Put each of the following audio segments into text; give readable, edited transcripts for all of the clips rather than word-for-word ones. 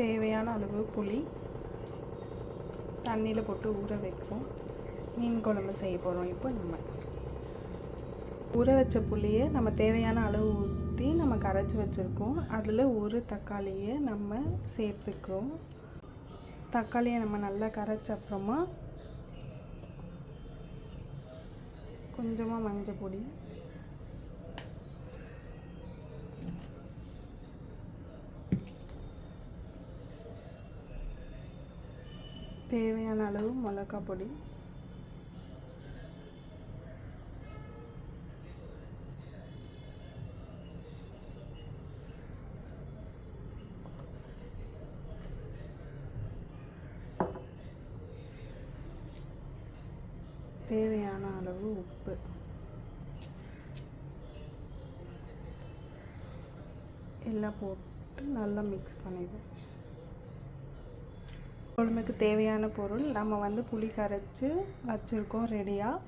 தேவையான அளவு புளி தண்ணியில் போட்டு ஊற வைப்போம். மீன் குழம்பு செய்ய போகிறோம். இப்போ நம்ம ஊற வச்ச புளியை நம்ம தேவையான அளவு ஊற்றி நம்ம கரைச்சி வச்சுருக்கோம். அதில் ஒரு தக்காளியை நம்ம சேர்த்துக்கிறோம். தக்காளியை நம்ம நல்லா கரைச்ச அப்புறமா கொஞ்சமாக மஞ்சள் பொடி, தேவையான அளவு மிளகாய் பொடி, தேவையான அளவு உப்பு, எல்லாம் போட்டு நல்லா மிக்ஸ் பண்ணிடுவோம். குழம்புக்கு தேவையான பொருள் நம்ம புளி கரைச்சி வச்சுருக்கோம் ரெடியாக.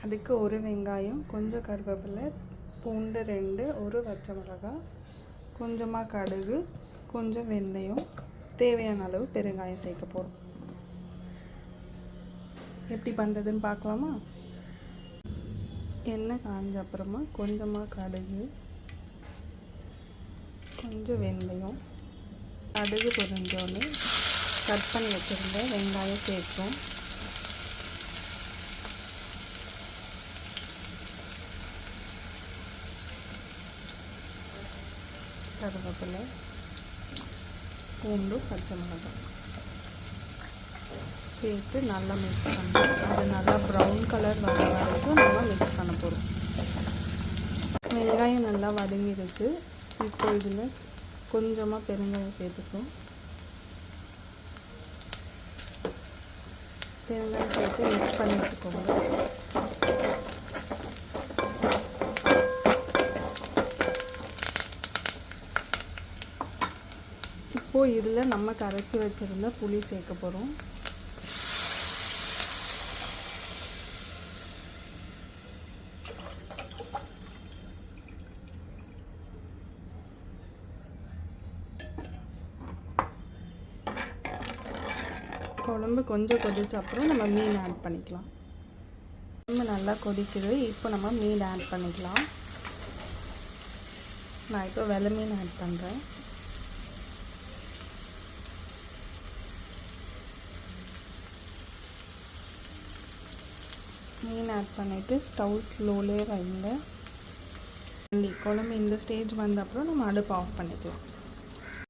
அதுக்கு ஒரு வெங்காயம், கொஞ்சம் கருவேப்பிலை, பூண்டு 2, ஒரு பச்சை மிளகாய், கொஞ்சமாக கடுகு, கொஞ்சம் வெந்தயம், தேவையான அளவு பெருங்காயம் சேர்க்க போகிறோம். எப்படி பண்ணுறதுன்னு பார்க்கலாமா? எண்ணெய் காஞ்ச அப்புறமா கொஞ்சமாக கடுகு, கொஞ்சம் வெந்தயம், கடுகு பொரிஞ்சோன்னு கட் பண்ணி வச்சுருந்த வெங்காயம் சேர்ப்போம். கருவேப்பிலை, பூண்டு, பச்சை மிளகாய் சேர்த்து நல்லா மிக்ஸ் பண்ணணும். அது நல்லா ப்ரௌன் கலர் வர வரைக்கும் நம்ம மிக்ஸ் பண்ண போகிறோம். வெங்காயம் நல்லா வதங்கிடுச்சு. இப்போ இதில் கொஞ்சமாக பெருங்காயம் சேர்த்துப்போம். பெருங்காயம் சேர்த்து மிக்ஸ் பண்ணி விட்டுக்கோங்க. இப்போது இதில் நம்ம கரைச்சி வச்சுருந்த புளி சேர்க்க போகிறோம். குழம்பு கொஞ்சம் கொதிச்ச அப்புறம் நம்ம மீன் ஆட் பண்ணிக்கலாம். குழம்பு நல்லா கொதிக்குது. இப்போ நம்ம மீன் ஆட் பண்ணிக்கலாம். நான் இப்போ வெள்ளை மீன் ஆட் பண்ணுறேன். மீன் ஆட் பண்ணிவிட்டு ஸ்டவ் ஸ்லோலே வைங்க. குழம்பு இந்த ஸ்டேஜ் வந்த அப்புறம் நம்ம அடுப்பு ஆஃப் பண்ணிக்கலாம்.